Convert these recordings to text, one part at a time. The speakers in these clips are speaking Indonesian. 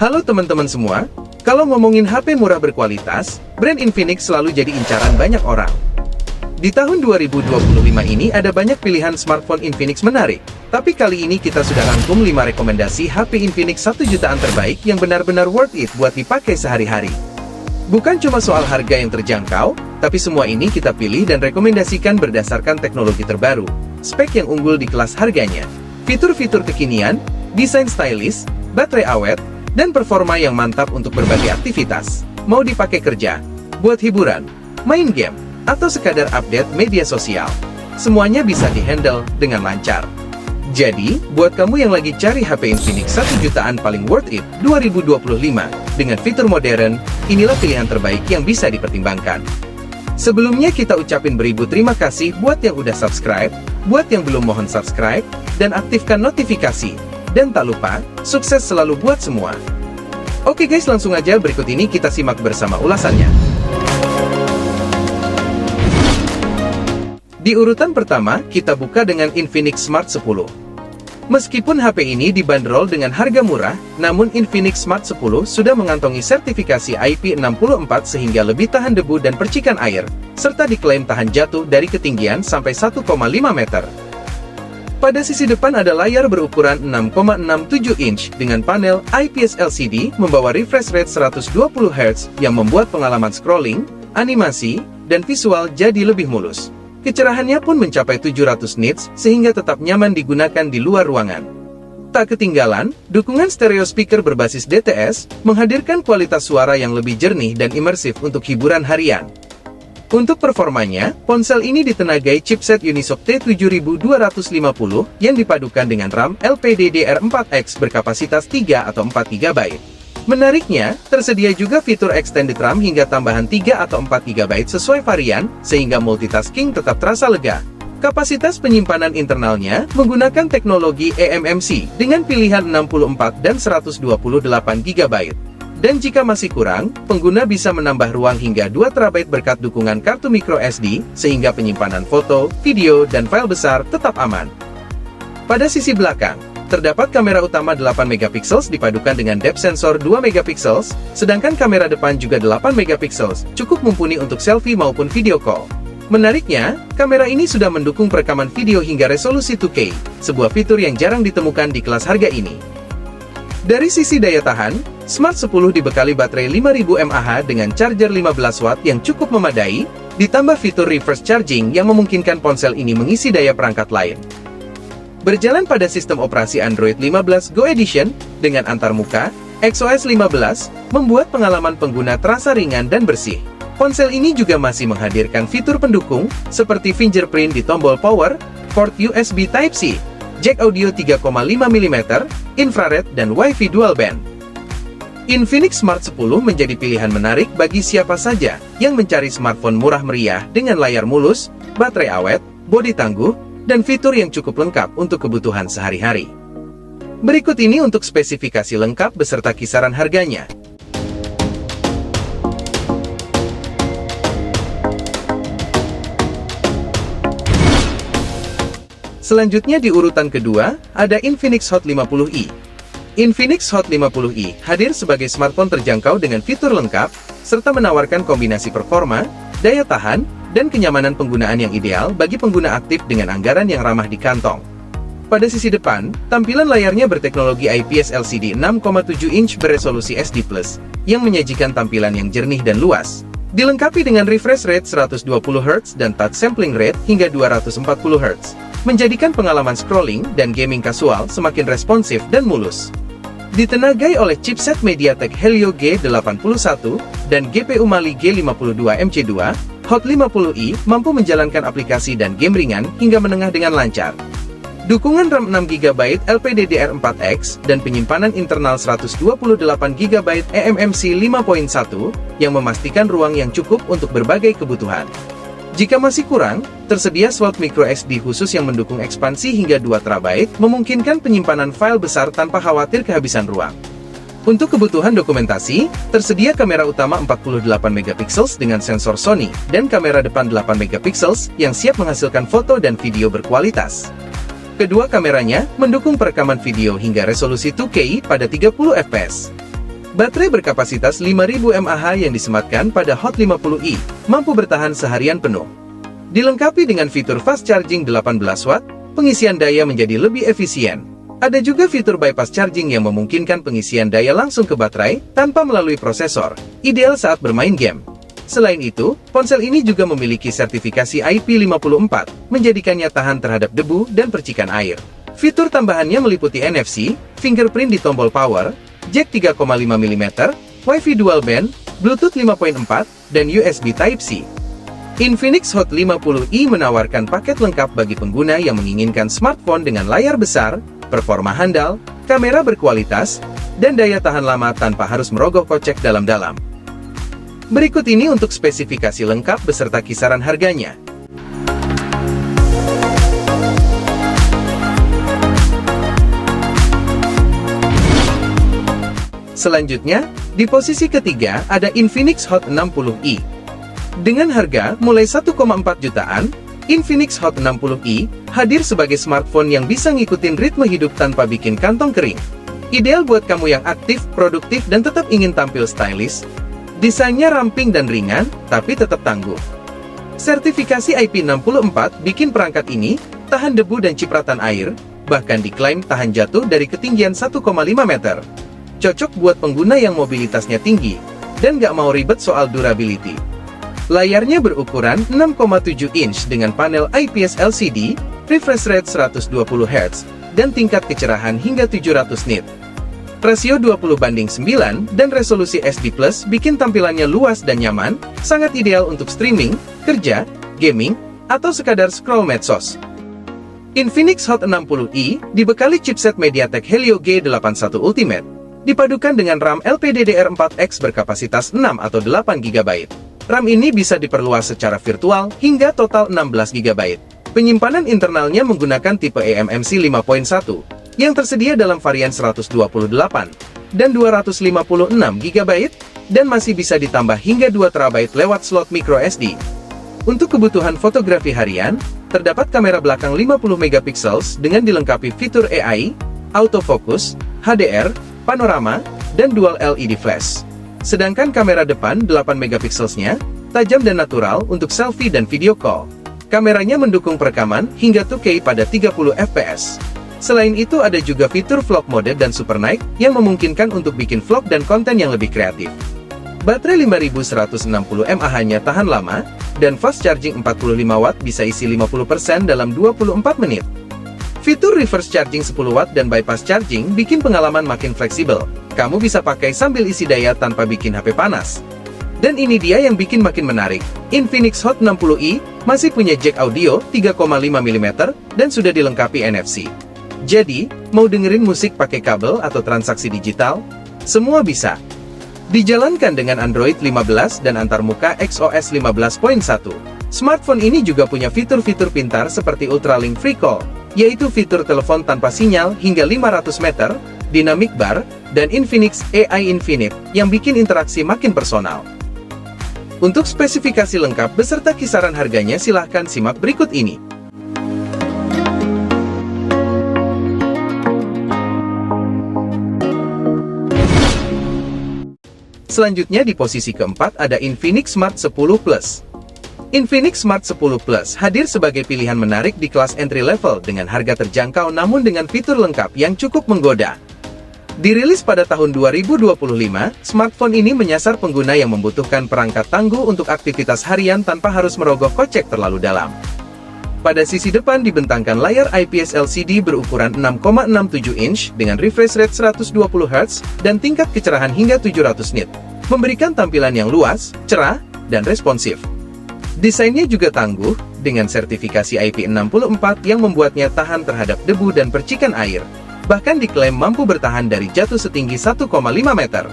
Halo teman-teman semua, kalau ngomongin HP murah berkualitas, brand Infinix selalu jadi incaran banyak orang. Di tahun 2025 ini ada banyak pilihan smartphone Infinix menarik, tapi kali ini kita sudah rangkum 5 rekomendasi HP Infinix 1 jutaan terbaik yang benar-benar worth it buat dipakai sehari-hari. Bukan cuma soal harga yang terjangkau, tapi semua ini kita pilih dan rekomendasikan berdasarkan teknologi terbaru, spek yang unggul di kelas harganya, fitur-fitur kekinian, desain stylish, baterai awet, dan performa yang mantap untuk berbagai aktivitas. Mau dipakai kerja, buat hiburan, main game, atau sekadar update media sosial. Semuanya bisa dihandle dengan lancar. Jadi, buat kamu yang lagi cari HP Infinix 1 jutaan paling worth it 2025 dengan fitur modern, inilah pilihan terbaik yang bisa dipertimbangkan. Sebelumnya kita ucapin beribu terima kasih buat yang udah subscribe, buat yang belum mohon subscribe, dan aktifkan notifikasi. Dan tak lupa, sukses selalu buat semua. Oke guys, langsung aja berikut ini kita simak bersama ulasannya. Di urutan pertama, kita buka dengan Infinix Smart 10. Meskipun HP ini dibanderol dengan harga murah, namun Infinix Smart 10 sudah mengantongi sertifikasi IP64 sehingga lebih tahan debu dan percikan air, serta diklaim tahan jatuh dari ketinggian sampai 1,5 meter. Pada sisi depan ada layar berukuran 6,67 inch dengan panel IPS LCD membawa refresh rate 120 Hz yang membuat pengalaman scrolling, animasi, dan visual jadi lebih mulus. Kecerahannya pun mencapai 700 nits sehingga tetap nyaman digunakan di luar ruangan. Tak ketinggalan, dukungan stereo speaker berbasis DTS menghadirkan kualitas suara yang lebih jernih dan imersif untuk hiburan harian. Untuk performanya, ponsel ini ditenagai chipset Unisoc T7250 yang dipadukan dengan RAM LPDDR4X berkapasitas 3 atau 4 GB. Menariknya, tersedia juga fitur extended RAM hingga tambahan 3 atau 4 GB sesuai varian, sehingga multitasking tetap terasa lega. Kapasitas penyimpanan internalnya menggunakan teknologi eMMC dengan pilihan 64 dan 128 GB. Dan jika masih kurang, pengguna bisa menambah ruang hingga 2 TB berkat dukungan kartu microSD, sehingga penyimpanan foto, video, dan file besar tetap aman. Pada sisi belakang, terdapat kamera utama 8 MP dipadukan dengan depth sensor 2 MP, sedangkan kamera depan juga 8 MP, cukup mumpuni untuk selfie maupun video call. Menariknya, kamera ini sudah mendukung perekaman video hingga resolusi 2K, sebuah fitur yang jarang ditemukan di kelas harga ini. Dari sisi daya tahan, Smart 10 dibekali baterai 5000 mAh dengan charger 15 watt yang cukup memadai, ditambah fitur reverse charging yang memungkinkan ponsel ini mengisi daya perangkat lain. Berjalan pada sistem operasi Android 15 Go Edition, dengan antarmuka, XOS 15, membuat pengalaman pengguna terasa ringan dan bersih. Ponsel ini juga masih menghadirkan fitur pendukung, seperti fingerprint di tombol power, port USB Type-C, jack audio 3,5 mm, infrared, dan Wi-Fi dual band. Infinix Smart 10 menjadi pilihan menarik bagi siapa saja yang mencari smartphone murah meriah dengan layar mulus, baterai awet, bodi tangguh, dan fitur yang cukup lengkap untuk kebutuhan sehari-hari. Berikut ini untuk spesifikasi lengkap beserta kisaran harganya. Selanjutnya di urutan kedua, ada Infinix Hot 50i. Infinix Hot 50i hadir sebagai smartphone terjangkau dengan fitur lengkap, serta menawarkan kombinasi performa, daya tahan, dan kenyamanan penggunaan yang ideal bagi pengguna aktif dengan anggaran yang ramah di kantong. Pada sisi depan, tampilan layarnya berteknologi IPS LCD 6,7 inch beresolusi SD+, yang menyajikan tampilan yang jernih dan luas. Dilengkapi dengan refresh rate 120 Hz dan touch sampling rate hingga 240 Hz, menjadikan pengalaman scrolling dan gaming kasual semakin responsif dan mulus. Ditenagai oleh chipset MediaTek Helio G81 dan GPU Mali G52 MC2, Hot 50i mampu menjalankan aplikasi dan game ringan hingga menengah dengan lancar. Dukungan RAM 6GB LPDDR4X dan penyimpanan internal 128GB eMMC 5.1 yang memastikan ruang yang cukup untuk berbagai kebutuhan. Jika masih kurang, tersedia slot microSD khusus yang mendukung ekspansi hingga 2 TB, memungkinkan penyimpanan file besar tanpa khawatir kehabisan ruang. Untuk kebutuhan dokumentasi, tersedia kamera utama 48 MP dengan sensor Sony, dan kamera depan 8 MP yang siap menghasilkan foto dan video berkualitas. Kedua kameranya mendukung perekaman video hingga resolusi 2K pada 30 fps. Baterai berkapasitas 5000 mAh yang disematkan pada Hot 50i, mampu bertahan seharian penuh. Dilengkapi dengan fitur fast charging 18 watt, pengisian daya menjadi lebih efisien. Ada juga fitur bypass charging yang memungkinkan pengisian daya langsung ke baterai tanpa melalui prosesor, ideal saat bermain game. Selain itu, ponsel ini juga memiliki sertifikasi IP54, menjadikannya tahan terhadap debu dan percikan air. Fitur tambahannya meliputi NFC, fingerprint di tombol power, jack 3,5 mm, Wi-Fi dual band, Bluetooth 5.4, dan USB Type-C. Infinix Hot 50i menawarkan paket lengkap bagi pengguna yang menginginkan smartphone dengan layar besar, performa handal, kamera berkualitas, dan daya tahan lama tanpa harus merogoh kocek dalam-dalam. Berikut ini untuk spesifikasi lengkap beserta kisaran harganya. Selanjutnya, di posisi ketiga ada Infinix Hot 60i. Dengan harga mulai 1,4 jutaan, Infinix Hot 60i hadir sebagai smartphone yang bisa ngikutin ritme hidup tanpa bikin kantong kering. Ideal buat kamu yang aktif, produktif, dan tetap ingin tampil stylish. Desainnya ramping dan ringan, tapi tetap tangguh. Sertifikasi IP64 bikin perangkat ini tahan debu dan cipratan air, bahkan diklaim tahan jatuh dari ketinggian 1,5 meter. Cocok buat pengguna yang mobilitasnya tinggi, dan nggak mau ribet soal durability. Layarnya berukuran 6,7 inch dengan panel IPS LCD, refresh rate 120Hz, dan tingkat kecerahan hingga 700 nit. Rasio 20:9 dan resolusi SD+, bikin tampilannya luas dan nyaman, sangat ideal untuk streaming, kerja, gaming, atau sekadar scroll medsos. Infinix Hot 60i dibekali chipset MediaTek Helio G81 Ultimate, dipadukan dengan RAM LPDDR4X berkapasitas 6 atau 8 GB. RAM ini bisa diperluas secara virtual hingga total 16 GB. Penyimpanan internalnya menggunakan tipe eMMC 5.1, yang tersedia dalam varian 128 dan 256 GB, dan masih bisa ditambah hingga 2 TB lewat slot microSD. Untuk kebutuhan fotografi harian, terdapat kamera belakang 50 MP dengan dilengkapi fitur AI, autofocus, HDR, panorama, dan dual LED flash. Sedangkan kamera depan 8 MP-nya, tajam dan natural untuk selfie dan video call. Kameranya mendukung perekaman hingga 2K pada 30 fps. Selain itu ada juga fitur vlog mode dan super night yang memungkinkan untuk bikin vlog dan konten yang lebih kreatif. Baterai 5160 mAh-nya tahan lama, dan fast charging 45 watt bisa isi 50% dalam 24 menit. Fitur reverse charging 10 watt dan bypass charging bikin pengalaman makin fleksibel. Kamu bisa pakai sambil isi daya tanpa bikin HP panas. Dan ini dia yang bikin makin menarik. Infinix Hot 60i masih punya jack audio 3,5 mm dan sudah dilengkapi NFC. Jadi, mau dengerin musik pakai kabel atau transaksi digital? Semua bisa. Dijalankan dengan Android 15 dan antarmuka XOS 15.1. Smartphone ini juga punya fitur-fitur pintar seperti Ultralink Free Call, yaitu fitur telepon tanpa sinyal hingga 500 meter, Dynamic Bar, dan Infinix AI Infinite yang bikin interaksi makin personal. Untuk spesifikasi lengkap beserta kisaran harganya silahkan simak berikut ini. Selanjutnya di posisi keempat ada Infinix Smart 10 Plus. Infinix Smart 10 Plus hadir sebagai pilihan menarik di kelas entry level dengan harga terjangkau namun dengan fitur lengkap yang cukup menggoda. Dirilis pada tahun 2025, smartphone ini menyasar pengguna yang membutuhkan perangkat tangguh untuk aktivitas harian tanpa harus merogoh kocek terlalu dalam. Pada sisi depan dibentangkan layar IPS LCD berukuran 6,67 inch dengan refresh rate 120Hz dan tingkat kecerahan hingga 700 nit, memberikan tampilan yang luas, cerah, dan responsif. Desainnya juga tangguh, dengan sertifikasi IP64 yang membuatnya tahan terhadap debu dan percikan air. Bahkan diklaim mampu bertahan dari jatuh setinggi 1,5 meter.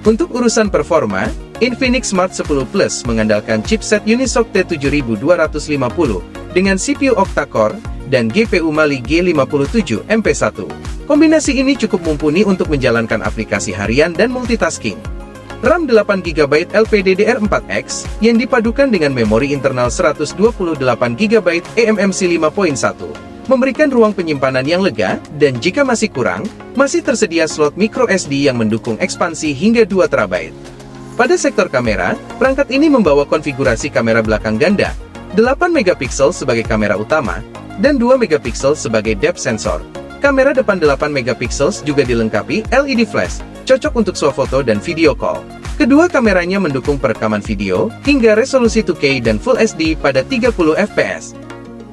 Untuk urusan performa, Infinix Smart 10 Plus mengandalkan chipset Unisoc T7250 dengan CPU octa-core dan GPU Mali G57 MP1. Kombinasi ini cukup mumpuni untuk menjalankan aplikasi harian dan multitasking. RAM 8GB LPDDR4X yang dipadukan dengan memori internal 128GB eMMC 5.1 memberikan ruang penyimpanan yang lega, dan jika masih kurang, masih tersedia slot micro SD yang mendukung ekspansi hingga 2 TB. Pada sektor kamera, perangkat ini membawa konfigurasi kamera belakang ganda, 8 megapiksel sebagai kamera utama, dan 2 megapiksel sebagai depth sensor. Kamera depan 8 megapiksel juga dilengkapi LED flash, cocok untuk swafoto dan video call. Kedua kameranya mendukung perekaman video, hingga resolusi 2K dan Full HD pada 30 fps.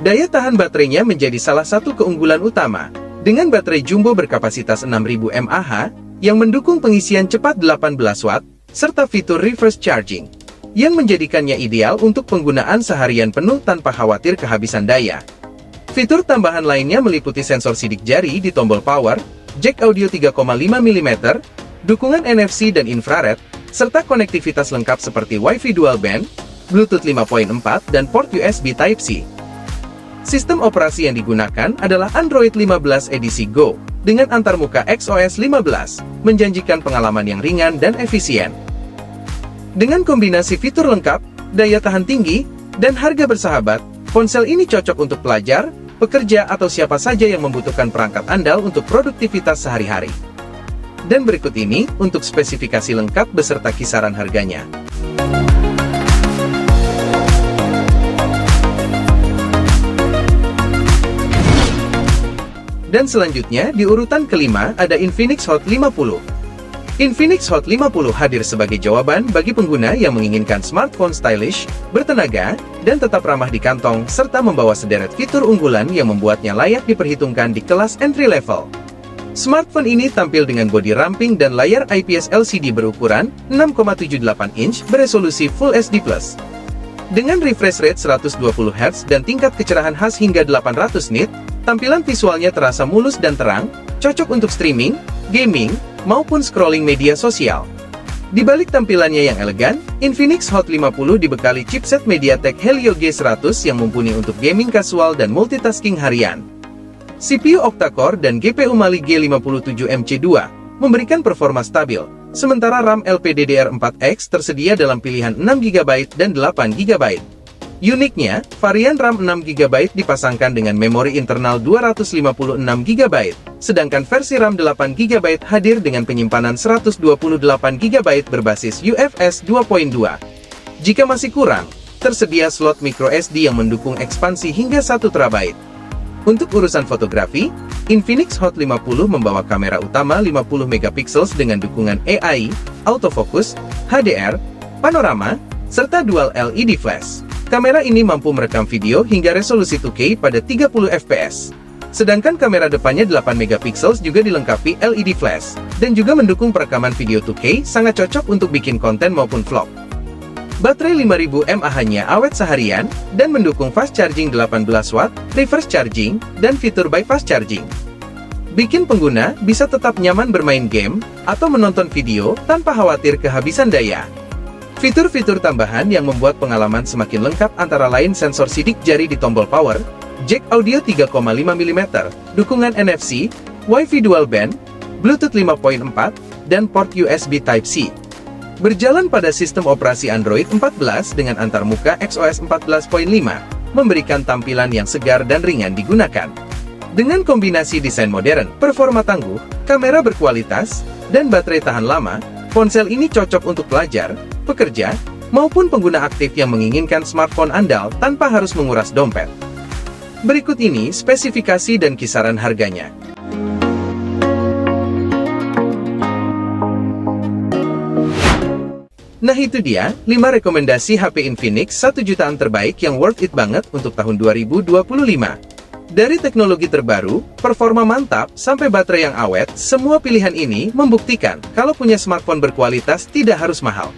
Daya tahan baterainya menjadi salah satu keunggulan utama, dengan baterai jumbo berkapasitas 6000 mAh, yang mendukung pengisian cepat 18 watt, serta fitur reverse charging, yang menjadikannya ideal untuk penggunaan seharian penuh tanpa khawatir kehabisan daya. Fitur tambahan lainnya meliputi sensor sidik jari di tombol power, jack audio 3,5 mm, dukungan NFC dan infrared, serta konektivitas lengkap seperti Wi-Fi dual band, Bluetooth 5.4, dan port USB Type-C. Sistem operasi yang digunakan adalah Android 15 edisi Go, dengan antarmuka XOS 15, menjanjikan pengalaman yang ringan dan efisien. Dengan kombinasi fitur lengkap, daya tahan tinggi, dan harga bersahabat, ponsel ini cocok untuk pelajar, pekerja, atau siapa saja yang membutuhkan perangkat andal untuk produktivitas sehari-hari. Dan berikut ini untuk spesifikasi lengkap beserta kisaran harganya. Dan selanjutnya, di urutan kelima ada Infinix Hot 50. Infinix Hot 50 hadir sebagai jawaban bagi pengguna yang menginginkan smartphone stylish, bertenaga, dan tetap ramah di kantong, serta membawa sederet fitur unggulan yang membuatnya layak diperhitungkan di kelas entry level. Smartphone ini tampil dengan bodi ramping dan layar IPS LCD berukuran 6,78 inch beresolusi Full HD+. Dengan refresh rate 120 Hz dan tingkat kecerahan khas hingga 800 nit, tampilan visualnya terasa mulus dan terang, cocok untuk streaming, gaming, maupun scrolling media sosial. Di balik tampilannya yang elegan, Infinix Hot 50 dibekali chipset MediaTek Helio G100 yang mumpuni untuk gaming kasual dan multitasking harian. CPU octa-core dan GPU Mali G57MC2 memberikan performa stabil, sementara RAM LPDDR4X tersedia dalam pilihan 6GB dan 8GB. Uniknya, varian RAM 6GB dipasangkan dengan memori internal 256GB, sedangkan versi RAM 8GB hadir dengan penyimpanan 128GB berbasis UFS 2.2. Jika masih kurang, tersedia slot microSD yang mendukung ekspansi hingga 1 TB. Untuk urusan fotografi, Infinix Hot 50 membawa kamera utama 50MP dengan dukungan AI, autofocus, HDR, panorama, serta dual LED flash. Kamera ini mampu merekam video hingga resolusi 2K pada 30 fps. Sedangkan kamera depannya 8MP juga dilengkapi LED flash, dan juga mendukung perekaman video 2K, sangat cocok untuk bikin konten maupun vlog. Baterai 5000 mAh-nya awet seharian, dan mendukung fast charging 18 watt, reverse charging, dan fitur bypass charging. Bikin pengguna bisa tetap nyaman bermain game, atau menonton video tanpa khawatir kehabisan daya. Fitur-fitur tambahan yang membuat pengalaman semakin lengkap antara lain sensor sidik jari di tombol power, jack audio 3,5 mm, dukungan NFC, Wi-Fi dual band, Bluetooth 5.4, dan port USB Type-C. Berjalan pada sistem operasi Android 14 dengan antarmuka XOS 14.5, memberikan tampilan yang segar dan ringan digunakan. Dengan kombinasi desain modern, performa tangguh, kamera berkualitas, dan baterai tahan lama, ponsel ini cocok untuk pelajar, pekerja, maupun pengguna aktif yang menginginkan smartphone andal tanpa harus menguras dompet. Berikut ini spesifikasi dan kisaran harganya. Nah itu dia, 5 rekomendasi HP Infinix 1 jutaan terbaik yang worth it banget untuk tahun 2025. Dari teknologi terbaru, performa mantap, sampai baterai yang awet, semua pilihan ini membuktikan kalau punya smartphone berkualitas tidak harus mahal.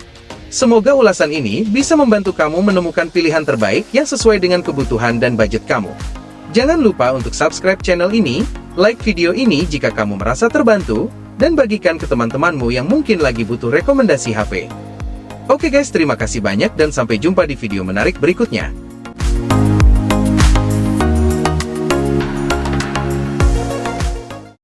Semoga ulasan ini bisa membantu kamu menemukan pilihan terbaik yang sesuai dengan kebutuhan dan budget kamu. Jangan lupa untuk subscribe channel ini, like video ini jika kamu merasa terbantu, dan bagikan ke teman-temanmu yang mungkin lagi butuh rekomendasi HP. Oke guys, terima kasih banyak dan sampai jumpa di video menarik berikutnya.